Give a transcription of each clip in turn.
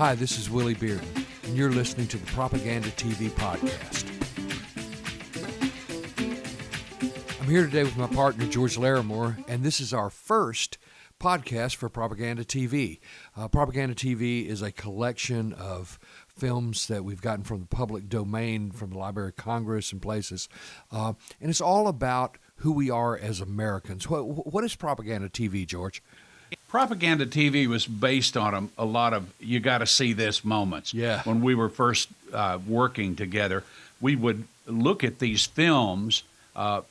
Hi, this is Willie Bearden, and you're listening to the Propaganda TV podcast. I'm here today with my partner, George Larimore, and this is our first podcast for Propaganda TV. Propaganda TV is a collection of films that we've gotten from the public domain, from the Library of Congress and places, and it's all about who we are as Americans. What is Propaganda TV, George? Propaganda TV was based on a lot of you got to see this moments. Yeah. When we were first working together, we would look at these films on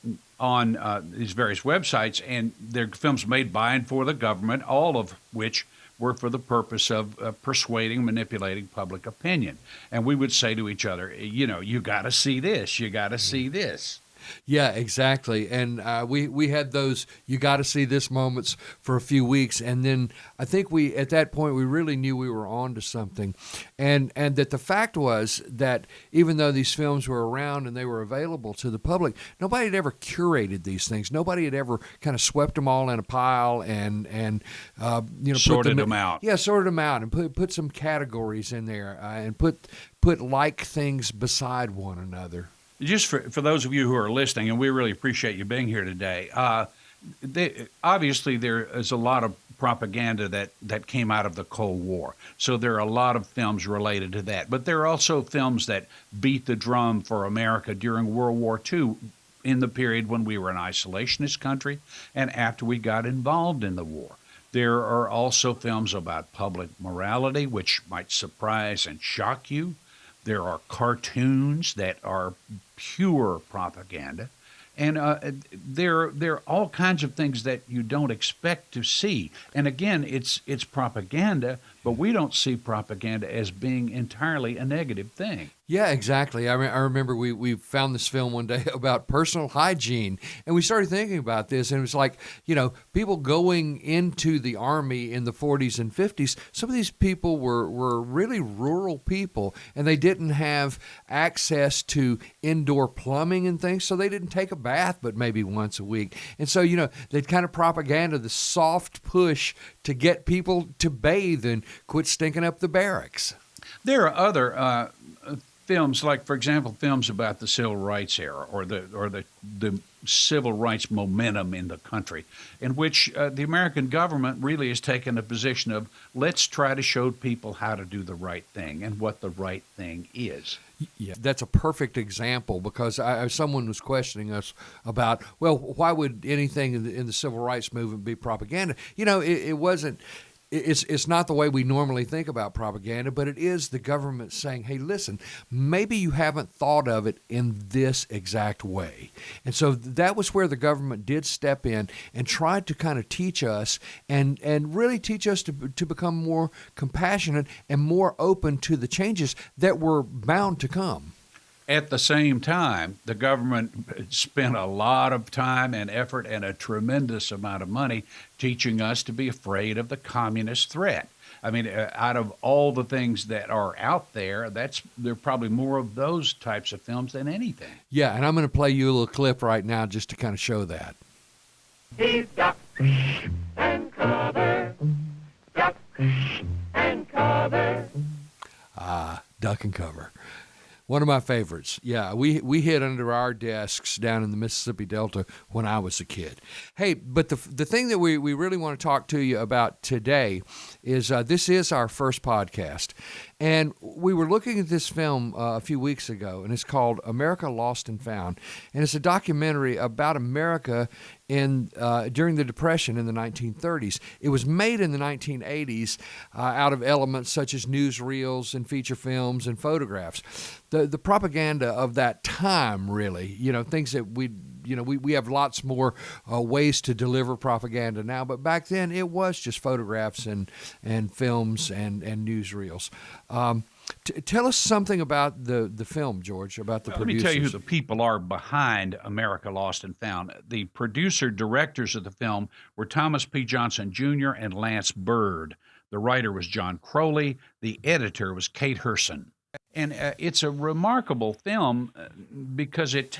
these various websites, and they're films made by and for the government, all of which were for the purpose of persuading, manipulating public opinion. And we would say to each other, you got to see this, you got to see this. Yeah, exactly. And we had those you got to see this moments for a few weeks, and then I think at that point we really knew we were on to something, and that the fact was that even though these films were around and they were available to the public, nobody had ever curated these things. Nobody had ever kind of swept them all in a pile and sorted them out. Yeah, sorted them out and put some categories in there and put like things beside one another. Just for those of you who are listening, and we really appreciate you being here today, obviously there is a lot of propaganda that came out of the Cold War. So there are a lot of films related to that. But there are also films that beat the drum for America during World War II, in the period when we were an isolationist country and after we got involved in the war. There are also films about public morality, which might surprise and shock you. There are cartoons that are pure propaganda, and there are all kinds of things that you don't expect to see. And again, it's propaganda, but we don't see propaganda as being entirely a negative thing. Yeah, exactly. I remember we found this film one day about personal hygiene, and we started thinking about this, and it was like, people going into the Army in the 40s and 50s, some of these people were really rural people, and they didn't have access to indoor plumbing and things, so they didn't take a bath but maybe once a week. And so, they'd kind of propaganda the soft push to get people to bathe and quit stinking up the barracks. There are other films, like, for example, films about the civil rights era or the civil rights momentum in the country, in which the American government really has taken a position of, let's try to show people how to do the right thing and what the right thing is. Yeah, that's a perfect example, because someone was questioning us about, well, why would anything in the civil rights movement be propaganda? It wasn't. It's not the way we normally think about propaganda, but it is the government saying, hey, listen, maybe you haven't thought of it in this exact way. And so that was where the government did step in and tried to kind of teach us and really teach us to become more compassionate and more open to the changes that were bound to come. At the same time, the government spent a lot of time and effort and a tremendous amount of money teaching us to be afraid of the communist threat. I mean, out of all the things that are out there, there are probably more of those types of films than anything. Yeah, and I'm going to play you a little clip right now just to kind of show that. He's duck and cover, duck and cover. Duck and cover. One of my favorites. Yeah, we hid under our desks down in the Mississippi Delta when I was a kid. Hey, but the thing that we really want to talk to you about today is this is our first podcast. And we were looking at this film a few weeks ago, and it's called America Lost and Found. And it's a documentary about America during the Depression in the 1930s. It was made in the 1980s out of elements such as newsreels and feature films and photographs. The propaganda of that time, really, things that we have lots more ways to deliver propaganda now, but back then it was just photographs and films and newsreels. Tell us something about the film, George, about the producers. Let me tell you who the people are behind America Lost and Found. The directors of the film were Thomas P. Johnson Jr. and Lance Bird. The writer was John Crowley. The editor was Kate Herson. And it's a remarkable film because it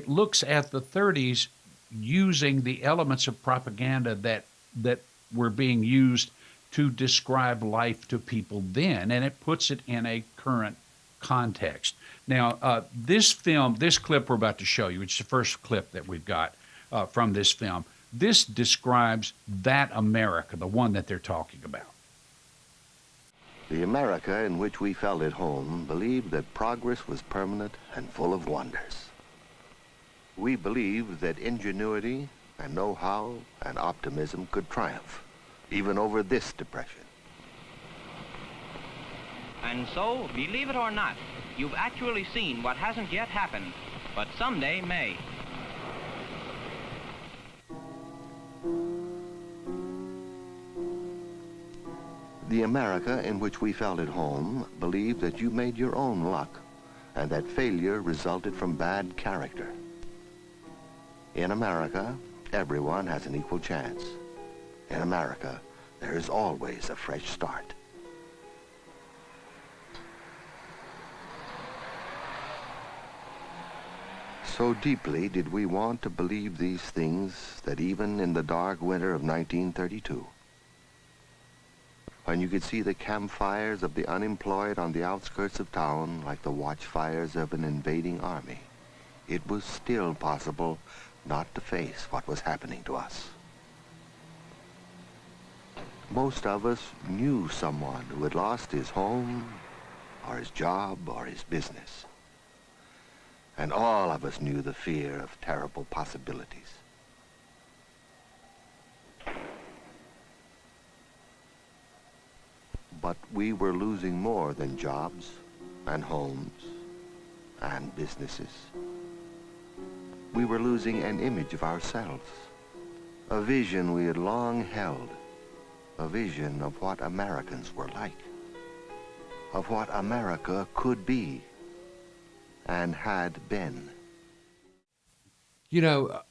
looks at the 30s using the elements of propaganda that were being used to describe life to people then, and it puts it in a current context. Now, this clip we're about to show you, it's the first clip that we've got from this film. This describes that America, the one that they're talking about. The America in which we felt at home believed that progress was permanent and full of wonders. We believed that ingenuity and know-how and optimism could triumph, even over this depression. And so, believe it or not, you've actually seen what hasn't yet happened, but someday may. The America in which we felt at home believed that you made your own luck and that failure resulted from bad character. In America, everyone has an equal chance. In America, there is always a fresh start. So deeply did we want to believe these things that even in the dark winter of 1932, when you could see the campfires of the unemployed on the outskirts of town like the watchfires of an invading army, it was still possible not to face what was happening to us. Most of us knew someone who had lost his home, or his job, or his business. And all of us knew the fear of terrible possibilities. But we were losing more than jobs and homes and businesses. We were losing an image of ourselves, a vision we had long held, a vision of what Americans were like, of what America could be and had been. You know,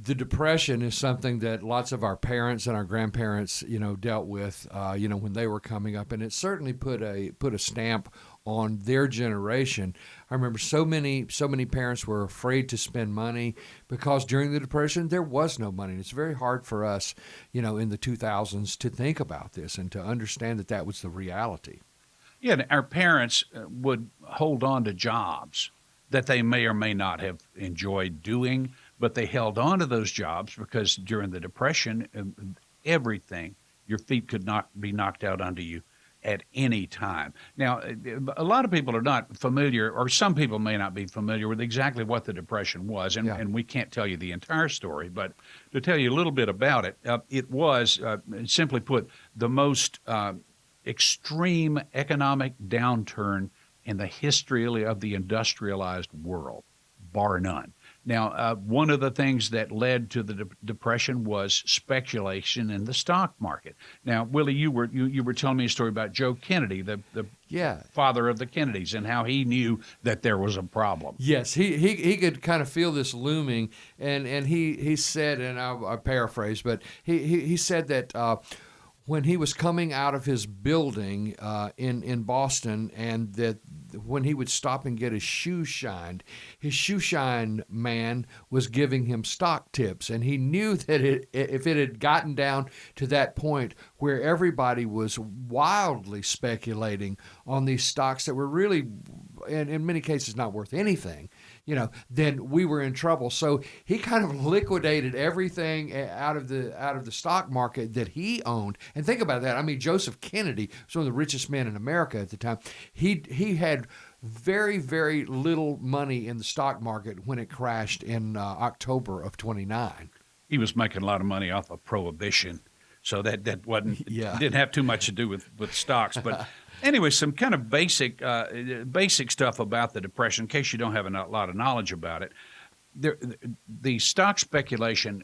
the Depression is something that lots of our parents and our grandparents, dealt with, when they were coming up, and it certainly put a stamp on their generation. I remember so many parents were afraid to spend money because during the Depression there was no money. It's very hard for us, in the 2000s to think about this and to understand that that was the reality. Yeah, our parents would hold on to jobs that they may or may not have enjoyed doing, but they held on to those jobs because during the Depression, everything, your feet could not be knocked out under you at any time. Now, a lot of people are not familiar, or some people may not be familiar with exactly what the Depression was, and we can't tell you the entire story, but to tell you a little bit about it, it was, simply put, the most extreme economic downturn in the history of the industrialized world, bar none. Now, one of the things that led to the Depression was speculation in the stock market. Now, Willie, you were telling me a story about Joe Kennedy, the father of the Kennedys, and how he knew that there was a problem. Yes, he could kind of feel this looming, and he said, and I paraphrase, but he said that when he was coming out of his building in Boston, and that when he would stop and get his shoe shine man was giving him stock tips, and he knew that if it had gotten down to that point where everybody was wildly speculating on these stocks that were really, in many cases, not worth anything, then we were in trouble. So he kind of liquidated everything out of the stock market that he owned. And think about that. I mean, Joseph Kennedy was one of the richest men in America at the time. He had very, very little money in the stock market when it crashed in October of 29. He was making a lot of money off of prohibition, so that wasn't didn't have too much to do with stocks. But anyway, some kind of basic stuff about the Depression, in case you don't have a lot of knowledge about it. The stock speculation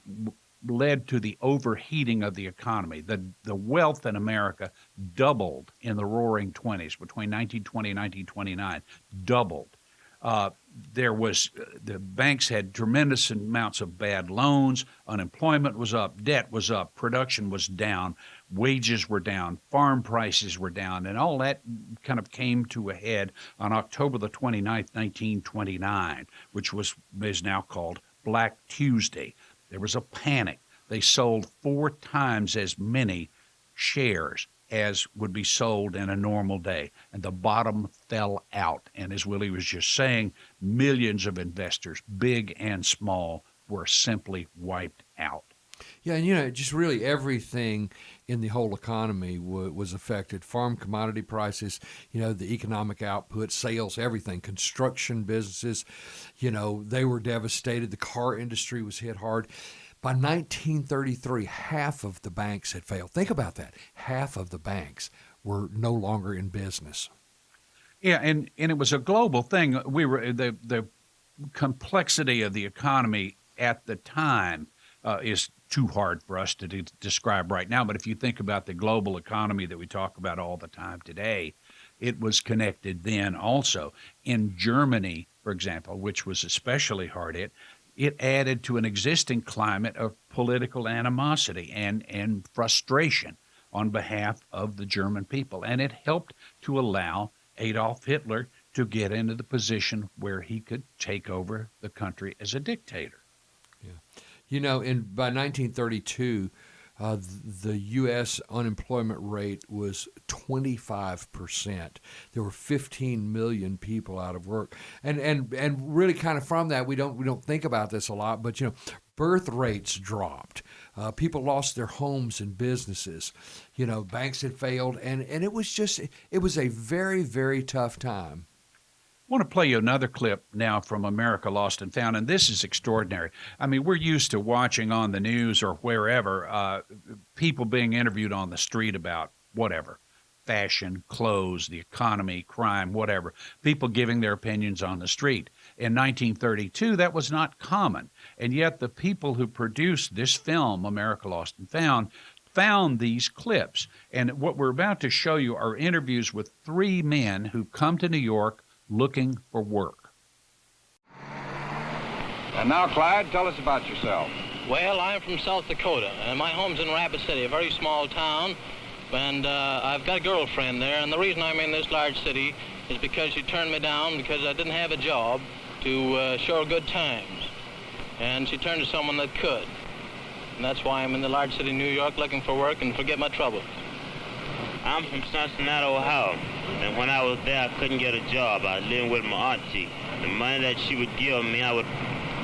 led to the overheating of the economy. The wealth in America doubled in the Roaring '20s, between 1920 and 1929, doubled. The banks had tremendous amounts of bad loans, unemployment was up, debt was up, production was down, wages were down, farm prices were down, and all that kind of came to a head on October the 29th, 1929, which is now called Black Tuesday. There was a panic. They sold 4 times as many shares as would be sold in a normal day, and the bottom fell out. And as Willie was just saying, millions of investors, big and small, were simply wiped out. Yeah, and just really everything in the whole economy was affected. Farm commodity prices, the economic output, sales, everything, construction businesses, they were devastated. The car industry was hit hard. By 1933, half of the banks had failed. Think about that. Half of the banks were no longer in business. Yeah, and it was a global thing. The complexity of the economy at the time is too hard for us to describe right now. But if you think about the global economy that we talk about all the time today, it was connected then also. In Germany, for example, which was especially hard hit, it added to an existing climate of political animosity and frustration on behalf of the German people. And it helped to allow Adolf Hitler to get into the position where he could take over the country as a dictator. Yeah. By 1932, the U.S. unemployment rate was 25%. There were 15 million people out of work, and really kind of from that we don't think about this a lot, but birth rates dropped. People lost their homes and businesses. Banks had failed, and it was a very, very tough time. I want to play you another clip now from America Lost and Found, and this is extraordinary. I mean, we're used to watching on the news or wherever people being interviewed on the street about whatever, fashion, clothes, the economy, crime, whatever, people giving their opinions on the street. In 1932, that was not common, and yet the people who produced this film, America Lost and found these clips. And what we're about to show you are interviews with three men who come to New York looking for work. And now, Clyde, tell us about yourself. Well, I'm from South Dakota, and my home's in Rapid City, a very small town, and I've got a girlfriend there, and the reason I'm in this large city is because she turned me down because I didn't have a job to show her good times, and she turned to someone that could, and that's why I'm in the large city of New York looking for work and forget my troubles. I'm from Cincinnati, Ohio, and when I was there, I couldn't get a job. I was living with my auntie. The money that she would give me, I would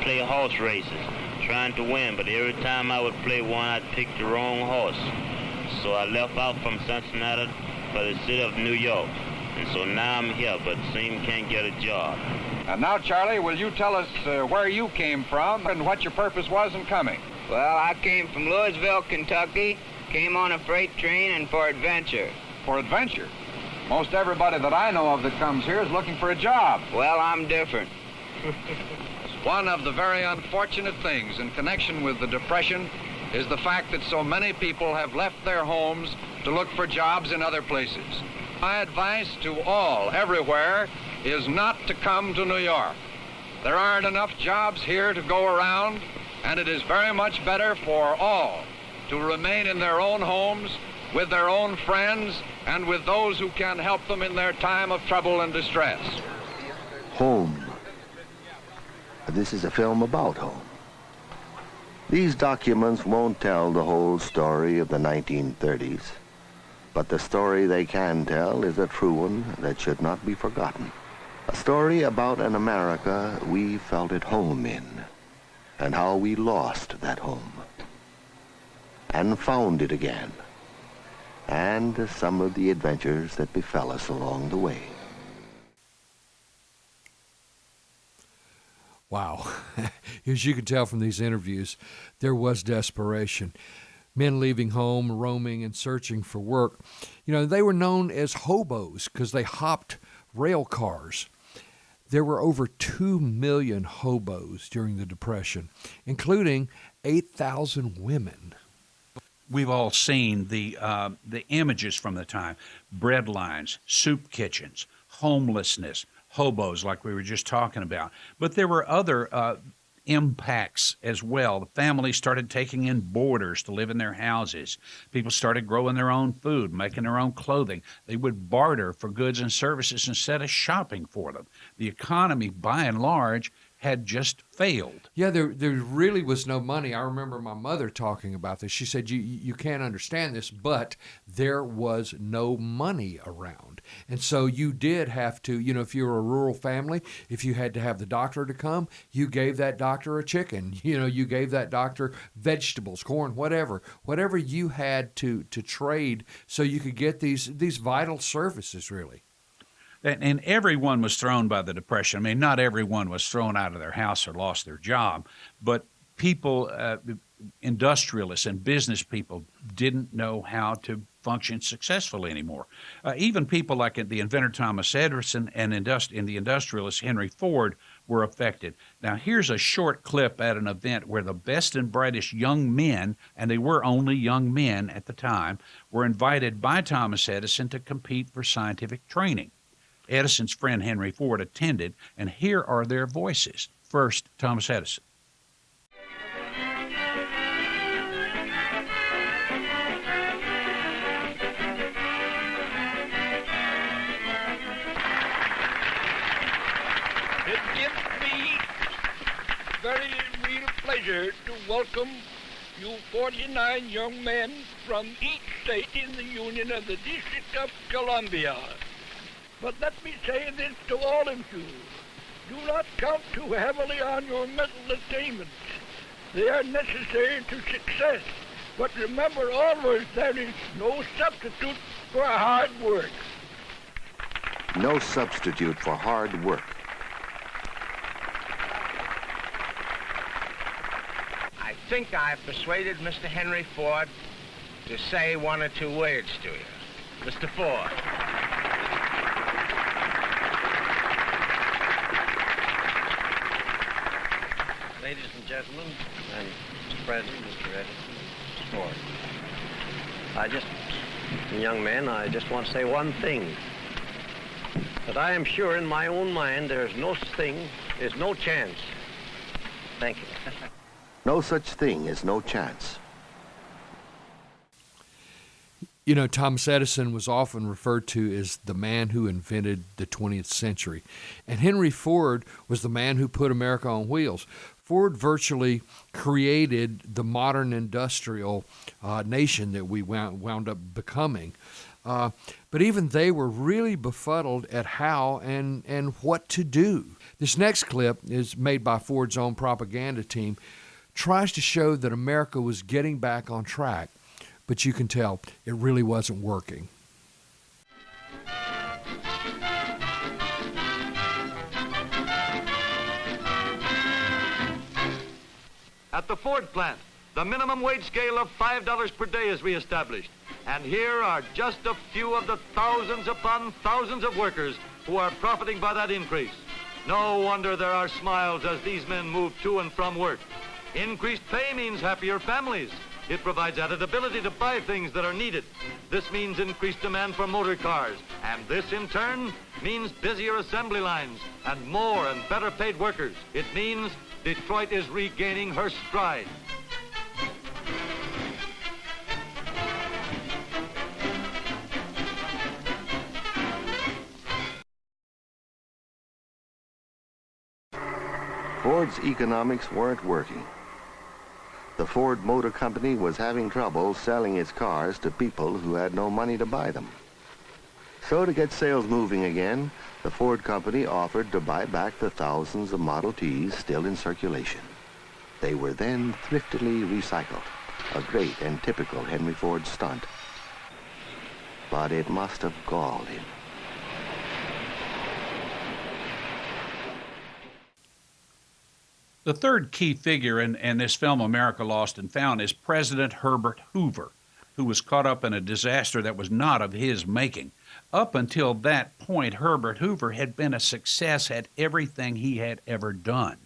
play horse races, trying to win, but every time I would play one, I'd pick the wrong horse. So I left out from Cincinnati for the city of New York, and so now I'm here, but seem can't get a job. And now, Charlie, will you tell us where you came from and what your purpose was in coming? Well, I came from Louisville, Kentucky. Came on a freight train and for adventure. For adventure? Most everybody that I know of that comes here is looking for a job. Well, I'm different. One of the very unfortunate things in connection with the Depression is the fact that so many people have left their homes to look for jobs in other places. My advice to all, everywhere, is not to come to New York. There aren't enough jobs here to go around, and it is very much better for all to remain in their own homes, with their own friends, and with those who can help them in their time of trouble and distress. Home. This is a film about home. These documents won't tell the whole story of the 1930s, but the story they can tell is a true one that should not be forgotten. A story about an America we felt at home in, and how we lost that home and found it again, and some of the adventures that befell us along the way. Wow. As you can tell from these interviews, there was desperation. Men leaving home, roaming, and searching for work. They were known as hobos because they hopped rail cars. There were over 2 million hobos during the Depression, including 8,000 women. We've all seen the images from the time: bread lines, soup kitchens, homelessness, hobos, like we were just talking about. But there were other impacts as well. The families started taking in boarders to live in their houses. People started growing their own food, making their own clothing. They would barter for goods and services instead of shopping for them. The economy, by and large, had just failed. Yeah, there really was no money. I remember my mother talking about this. She said, you can't understand this, but there was no money around. And so you did have to, if you were a rural family, if you had to have the doctor to come, you gave that doctor a chicken. You gave that doctor vegetables, corn, whatever you had to trade so you could get these vital services, really. And everyone was thrown by the Depression. I mean, not everyone was thrown out of their house or lost their job, but people, industrialists and business people, didn't know how to function successfully anymore. Even people like the inventor Thomas Edison and the industrialist Henry Ford were affected. Now, here's a short clip at an event where the best and brightest young men, and they were only young men at the time, were invited by Thomas Edison to compete for scientific training. Edison's friend Henry Ford attended, and here are their voices. First, Thomas Edison. It gives me very real pleasure to welcome you 49 young men from each state in the Union of the District of Columbia. But let me say this to all of you. Do not count too heavily on your mental attainments. They are necessary to success. But remember always there is no substitute for hard work. No substitute for hard work. I think I've persuaded Mr. Henry Ford to say one or two words to you. Mr. Ford. Ladies and gentlemen, and Mr. President, Mr. Edison, Mr. Ford. Young men, I just want to say one thing. That I am sure in my own mind there's no such thing as no chance. Thank you. No such thing as no chance. Thomas Edison was often referred to as the man who invented the 20th century. And Henry Ford was the man who put America on wheels. Ford virtually created the modern industrial nation that we wound up becoming. But even they were really befuddled at how and what to do. This next clip is made by Ford's own propaganda team, tries to show that America was getting back on track, but you can tell it really wasn't working. At the Ford plant, the minimum wage scale of $5 per day is reestablished. And here are just a few of the thousands upon thousands of workers who are profiting by that increase. No wonder there are smiles as these men move to and from work. Increased pay means happier families. It provides added ability to buy things that are needed. This means increased demand for motor cars. And this, in turn, means busier assembly lines and more and better paid workers. It means Detroit is regaining her stride. Ford's economics weren't working. The Ford Motor Company was having trouble selling its cars to people who had no money to buy them. So to get sales moving again, the Ford Company offered to buy back the thousands of Model Ts still in circulation. They were then thriftily recycled, a great and typical Henry Ford stunt. But it must have galled him. The third key figure in this film, America Lost and Found, is President Herbert Hoover, who was caught up in a disaster that was not of his making. Up until that point, Herbert Hoover had been a success at everything he had ever done.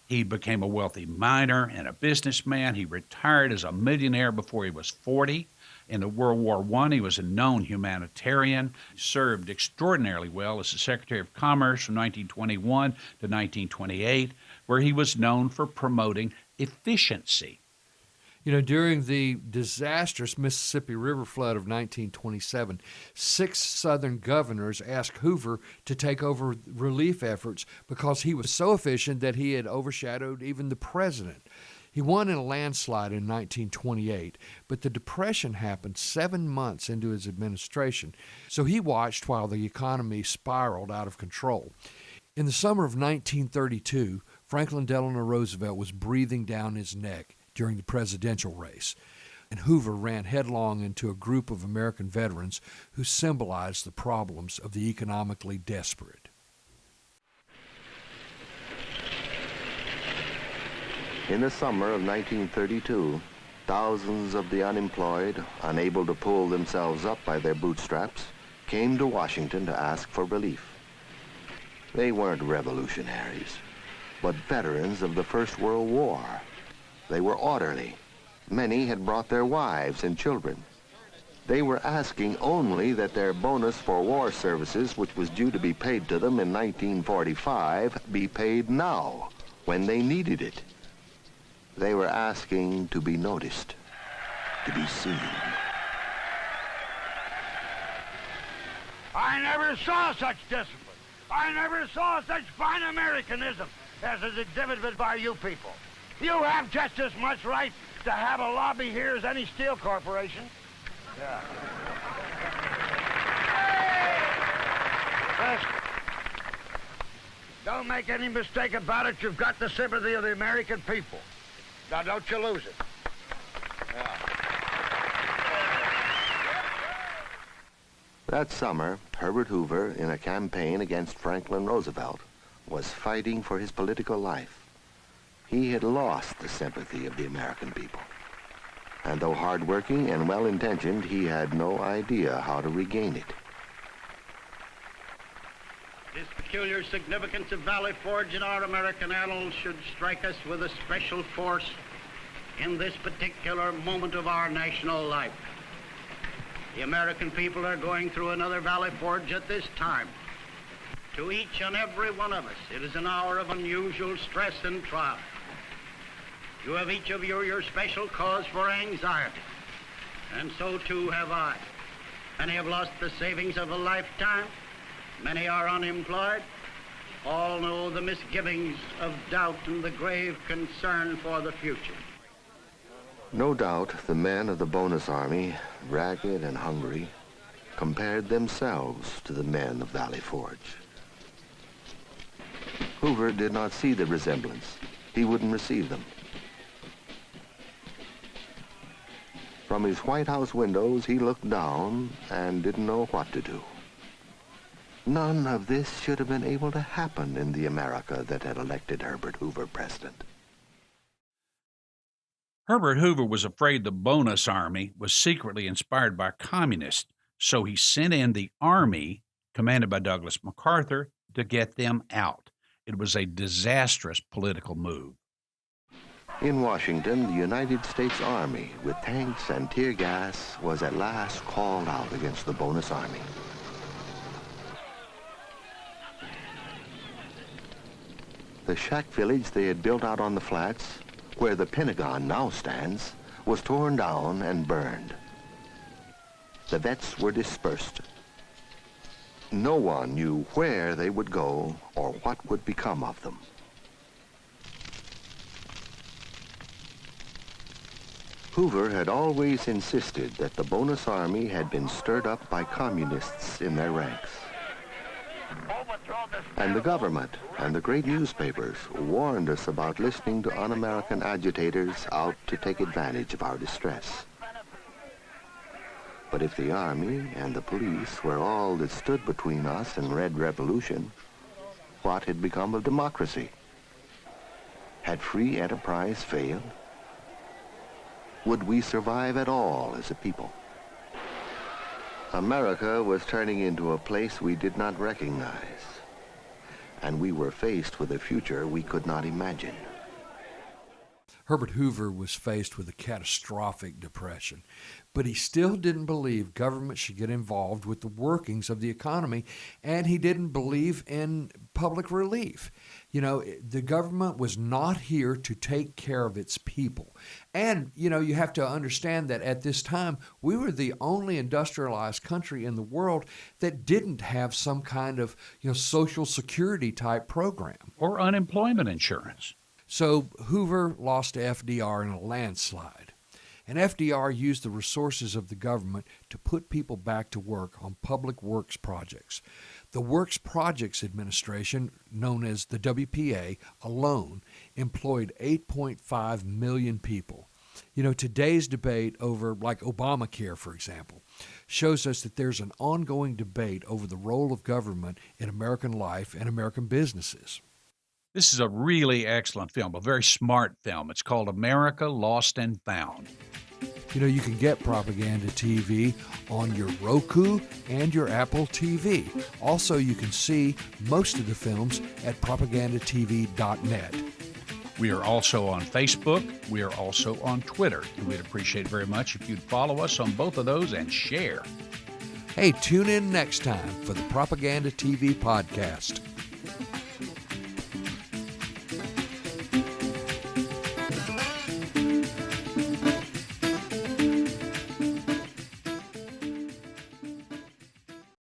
He became a wealthy miner and a businessman. He retired as a millionaire before he was 40. In the World War I, he was a known humanitarian. He served extraordinarily well as the Secretary of Commerce from 1921 to 1928, where he was known for promoting efficiency. You know, during the disastrous Mississippi River flood of 1927, 6 Southern governors asked Hoover to take over relief efforts because he was so efficient that he had overshadowed even the president. He won in a landslide in 1928, but the Depression happened 7 months into his administration, so he watched while the economy spiraled out of control. In the summer of 1932, Franklin Delano Roosevelt was breathing down his neck during the presidential race, and Hoover ran headlong into a group of American veterans who symbolized the problems of the economically desperate. In the summer of 1932, thousands of the unemployed, unable to pull themselves up by their bootstraps, came to Washington to ask for relief. They weren't revolutionaries, but veterans of the First World War. They were orderly. Many had brought their wives and children. They were asking only that their bonus for war services, which was due to be paid to them in 1945, be paid now, when they needed it. They were asking to be noticed, to be seen. I never saw such discipline. I never saw such fine Americanism as is exhibited by you people. You have just as much right to have a lobby here as any steel corporation. Yeah. Listen, don't make any mistake about it. You've got the sympathy of the American people. Now, don't you lose it. Yeah. That summer, Herbert Hoover, in a campaign against Franklin Roosevelt, was fighting for his political life. He had lost the sympathy of the American people. And though hardworking and well-intentioned, he had no idea how to regain it. This peculiar significance of Valley Forge in our American annals should strike us with a special force in this particular moment of our national life. The American people are going through another Valley Forge at this time. To each and every one of us, it is an hour of unusual stress and trial. You have each of you your special cause for anxiety, and so too have I. Many have lost the savings of a lifetime. Many are unemployed. All know the misgivings of doubt and the grave concern for the future. No doubt the men of the bonus army, ragged and hungry, compared themselves to the men of Valley Forge. Hoover did not see the resemblance. He wouldn't receive them. From his White House windows, he looked down and didn't know what to do. None of this should have been able to happen in the America that had elected Herbert Hoover president. Herbert Hoover was afraid the bonus army was secretly inspired by communists, so he sent in the army, commanded by Douglas MacArthur, to get them out. It was a disastrous political move. In Washington, the United States Army, with tanks and tear gas, was at last called out against the bonus army. The shack village they had built out on the flats, where the Pentagon now stands, was torn down and burned. The vets were dispersed. No one knew where they would go or what would become of them. Hoover had always insisted that the bonus army had been stirred up by communists in their ranks. And the government and the great newspapers warned us about listening to un-American agitators out to take advantage of our distress. But if the army and the police were all that stood between us and Red Revolution, what had become of democracy? Had free enterprise failed? Would we survive at all as a people? America was turning into a place we did not recognize, and we were faced with a future we could not imagine. Herbert Hoover was faced with a catastrophic depression, but he still didn't believe government should get involved with the workings of the economy, and he didn't believe in public relief. You know, the government was not here to take care of its people. And, you know, you have to understand that at this time, we were the only industrialized country in the world that didn't have some kind of, you know, social security type program. Or unemployment insurance. So Hoover lost to FDR in a landslide. And FDR used the resources of the government to put people back to work on public works projects. The Works Projects Administration, known as the WPA, alone employed 8.5 million people. You know, today's debate over, like Obamacare, for example, shows us that there's an ongoing debate over the role of government in American life and American businesses. This is a really excellent film, a very smart film. It's called America Lost and Found. You know, you can get Propaganda TV on your Roku and your Apple TV. Also, you can see most of the films at propagandatv.net. We are also on Facebook. We are also on Twitter. We'd appreciate very much if you'd follow us on both of those and share. Hey, tune in next time for the Propaganda TV podcast.